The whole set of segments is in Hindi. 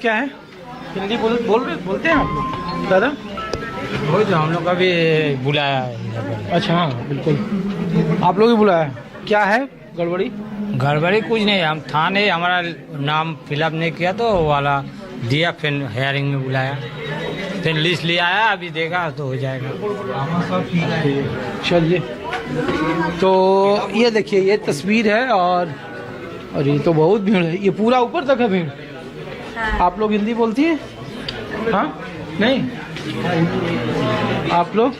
क्या है? हिंदी बोलते हैं आप लोग दादा? वो जो हम लोग का भी बुलाया है। अच्छा हाँ बिल्कुल, आप लोग ही बुलाया। क्या है गड़बड़ी? गड़बड़ी कुछ नहीं, हम थाने हमारा नाम फिलअप नहीं किया तो वाला दिया, फिर हेयरिंग में बुलाया, फिर लिस्ट ले आया, अभी देगा तो हो जाएगा। चलिए, तो ये देखिए ये तस्वीर है और ये तो बहुत भीड़ है, ये पूरा ऊपर तक है भीड़। आप लोग हिंदी बोलती हैं? हाँ नहीं, आप लोग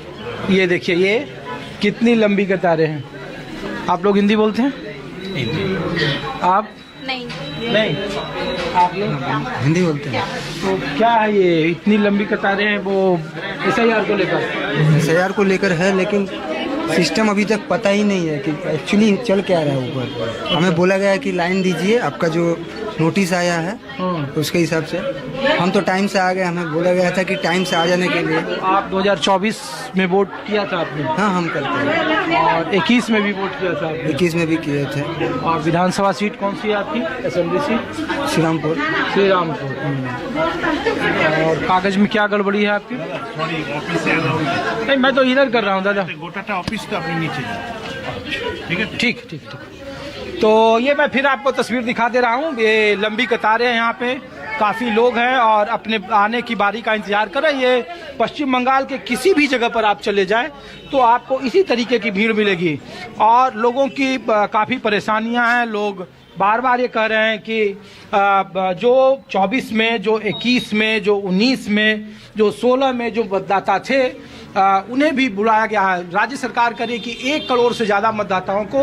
ये देखिए ये कितनी लंबी कतारें हैं। आप लोग हिंदी बोलते हैं? आप नहीं आप लोग हिंदी बोलते हैं। तो क्या है ये इतनी लंबी कतारें हैं? वो SIR को लेकर? SIR को लेकर है, लेकिन सिस्टम अभी तक पता ही नहीं है कि एक्चुअली चल क्या रहा है ऊपर। हमें बोला गया है कि लाइन दीजिए, आपका जो नोटिस आया है उसके हिसाब से। हम तो टाइम से आ गए, हमें बोला गया था कि टाइम से आ जाने के लिए। आप 2024 में वोट किया था आपने? हाँ हम करते हैं, और 21 में भी वोट किया था आपने? 21 में भी किए थे। और विधानसभा सीट कौन सी है आपकी? Assembly seat? श्रीरामपुर। और कागज में क्या गड़बड़ी है आपकी? नहीं मैं तो इधर कर रहा हूँ दादा। गोटाटा ऑफिस का अपने नीचे। ठीक है, ठीक। तो ये मैं फिर आपको तस्वीर दिखा दे रहा हूँ। ये लंबी कतारें हैं, यहाँ पे काफ़ी लोग हैं और अपने आने की बारी का इंतजार कर रहे हैं। ये पश्चिम बंगाल के किसी भी जगह पर आप चले जाएं तो आपको इसी तरीके की भीड़ मिलेगी और लोगों की काफ़ी परेशानियां हैं। लोग बार बार ये कह रहे हैं कि जो 24 में, जो 21 में, जो 19 में, जो 16 में जो मतदाता थे उन्हें भी बुलाया गया है। राज्य सरकार करे कि 1 करोड़ से ज़्यादा मतदाताओं को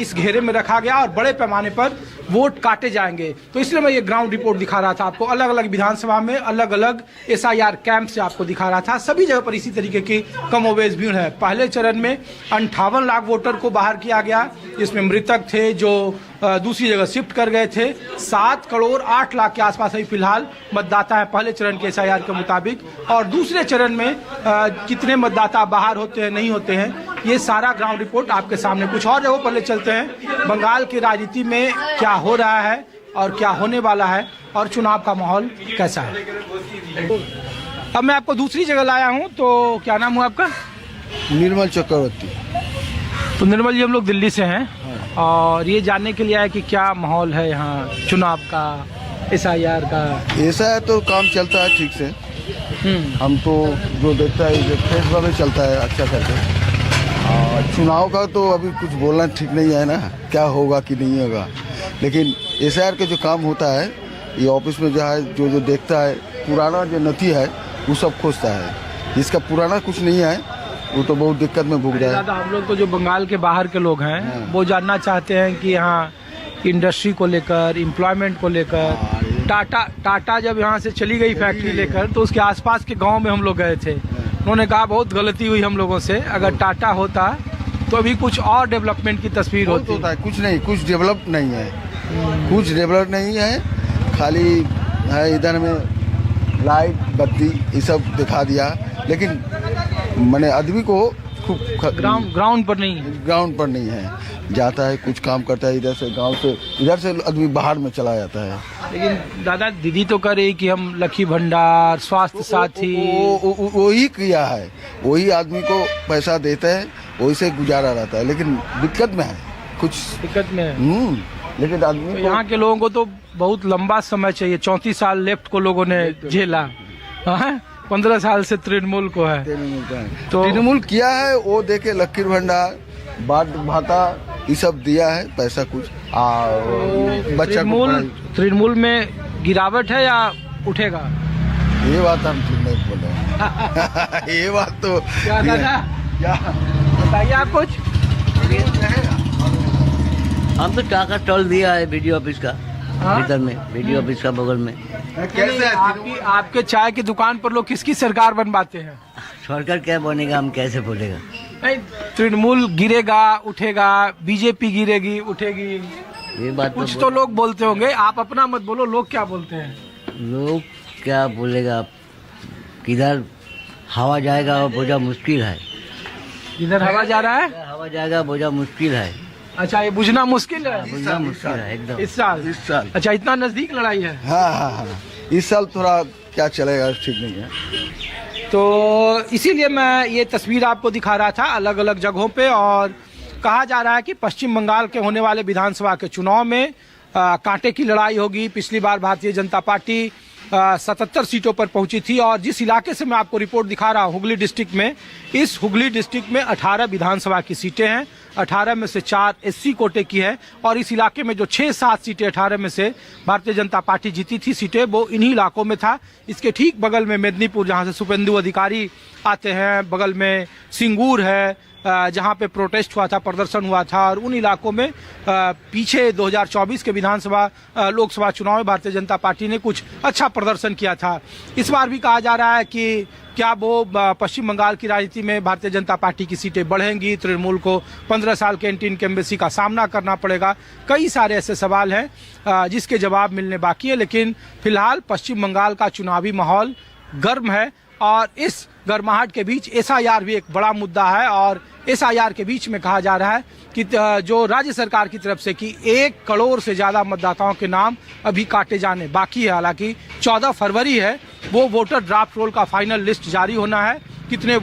इस घेरे में रखा गया और बड़े पैमाने पर वोट काटे जाएंगे। तो इसलिए मैं ये ग्राउंड रिपोर्ट दिखा रहा था आपको। अलग अलग विधानसभा में अलग अलग SIR कैंप से आपको दिखा रहा था। सभी जगह पर इसी तरीके की कमोबेश भीड़ है। पहले चरण में 58 लाख वोटर को बाहर किया गया, जिसमें मृतक थे जो दूसरी जगह शिफ्ट कर गए थे। 7 करोड़ 8 लाख के आसपास अभी फिलहाल मतदाता है पहले चरण के SIR के मुताबिक। और दूसरे चरण में कितने मतदाता बाहर होते हैं नहीं होते हैं, ये सारा ग्राउंड रिपोर्ट आपके सामने। कुछ और जगहों पर ले चलते हैं, बंगाल की राजनीति में क्या हो रहा है और क्या होने वाला है और चुनाव का माहौल कैसा है। अब मैं आपको दूसरी जगह लाया हूँ। तो क्या नाम हुआ आपका? निर्मल चक्रवर्ती। तो निर्मल जी, हम लोग दिल्ली से हैं और ये जानने के लिए आए कि क्या माहौल है यहाँ चुनाव का, SIR का। ऐसा है तो काम चलता है ठीक से। हम तो जो देखता है फेस में चलता है अच्छा करके। चुनाव का तो अभी कुछ बोलना ठीक नहीं है ना, क्या होगा कि नहीं होगा। लेकिन SIR के जो काम होता है ये ऑफिस में जो है, जो देखता है पुराना जो नथी है वो सब खोजता है। जिसका पुराना कुछ नहीं है वो तो बहुत दिक्कत में भुग रहा है। हम लोग तो जो बंगाल के बाहर के लोग हैं वो जानना चाहते हैं कि यहाँ इंडस्ट्री को लेकर, एम्प्लॉयमेंट को लेकर। टाटा जब यहाँ से चली गई फैक्ट्री लेकर तो उसके आसपास के गांव में हम लोग गए थे। उन्होंने कहा बहुत गलती हुई हम लोगों से, अगर टाटा होता तो अभी कुछ और डेवलपमेंट की तस्वीर होती है। कुछ नहीं, कुछ डेवलप नहीं है, कुछ डेवलप नहीं है। खाली है इधर में लाइट बत्ती ये सब दिखा दिया, लेकिन मैंने आदमी को खूब ग्राउंड पर नहीं है। जाता है कुछ काम करता है, इधर से गांव से, इधर से आदमी बाहर में चला जाता है। लेकिन दादा दीदी तो कह रही कि हम लकी भंडार, स्वास्थ्य साथी वही किया है, वही आदमी को पैसा देते हैं, वही से गुजारा रहता है। लेकिन दिक्कत में है, कुछ दिक्कत में है। लेकिन आदमी तो यहाँ के लोगों को तो बहुत लंबा समय चाहिए। 34 साल लेफ्ट को लोगों ने झेला, 15 साल से तृणमूल को है। तो तृणमूल किया है, वो देके लकीर भंडार, बाट भाता ये सब दिया है पैसा कुछ। बच्चा तृणमूल में गिरावट है या उठेगा? ये बात हम नहीं बोले। ये बात तो क्या बताइए आप कुछ। हम तो टाका टोल दिया है BDO ऑफिस का भीतर में, BDO ऑफिस का बगल में। कैसे आपके चाय की दुकान पर लोग किसकी सरकार बनवाते हैं? सरकार क्या बनेगा, हम कैसे बोलेगा। नहीं, तृणमूल गिरेगा उठेगा, BJP गिरेगी उठेगी, ये बात कुछ तो लोग बोलते होंगे। आप अपना मत बोलो, लोग क्या बोलते हैं? लोग क्या बोलेगा, किधर हवा जाएगा वो बोझा मुश्किल है। इधर हवा जा रहा है, हवा जाएगा बोझा मुश्किल है। अच्छा, ये बुझना मुश्किल है बुझना मुश्किल है एकदम। इस साल। इस साल अच्छा, इतना नजदीक लड़ाई है। हाँ हाँ हाँ, इस साल थोड़ा क्या चलेगा ठीक नहीं है। तो इसीलिए मैं ये तस्वीर आपको दिखा रहा था अलग अलग जगहों पे। और कहा जा रहा है कि पश्चिम बंगाल के होने वाले विधानसभा के चुनाव में कांटे की लड़ाई होगी। पिछली बार भारतीय जनता पार्टी 77 सीटों पर पहुंची थी। और जिस इलाके से मैं आपको रिपोर्ट दिखा रहा हूं, हुगली डिस्ट्रिक्ट में, इस हुगली डिस्ट्रिक्ट में 18 विधानसभा की सीटें हैं। 18 में से 4 SC कोटे की है। और इस इलाके में जो 6-7 सीटें 18 में से भारतीय जनता पार्टी जीती थी सीटें, वो इन्हीं इलाकों में था। इसके ठीक बगल में मेदिनीपुर, जहां से शुभेंदु अधिकारी आते हैं, बगल में सिंगूर है जहां पे प्रोटेस्ट हुआ था, प्रदर्शन हुआ था। और उन इलाकों में पीछे 2024 के विधानसभा लोकसभा चुनाव में भारतीय जनता पार्टी ने कुछ अच्छा प्रदर्शन किया था। इस बार भी कहा जा रहा है कि क्या वो पश्चिम बंगाल की राजनीति में भारतीय जनता पार्टी की सीटें बढ़ेंगी, तृणमूल को 15 साल के एंटी इनकम्बेंसी का सामना करना पड़ेगा। कई सारे ऐसे सवाल हैं जिसके जवाब मिलने बाकी है। लेकिन फिलहाल पश्चिम बंगाल का चुनावी माहौल गर्म है। और इस गर्माहट के बीच SIR भी एक बड़ा मुद्दा है। और SIR के बीच में कहा जा रहा है कि जो राज्य सरकार की तरफ से कि 1 करोड़ से ज्यादा मतदाताओं के नाम अभी काटे जाने बाकी है। हालांकि 14 फरवरी है वो वोटर ड्राफ्ट रोल का फाइनल लिस्ट जारी होना है। कितने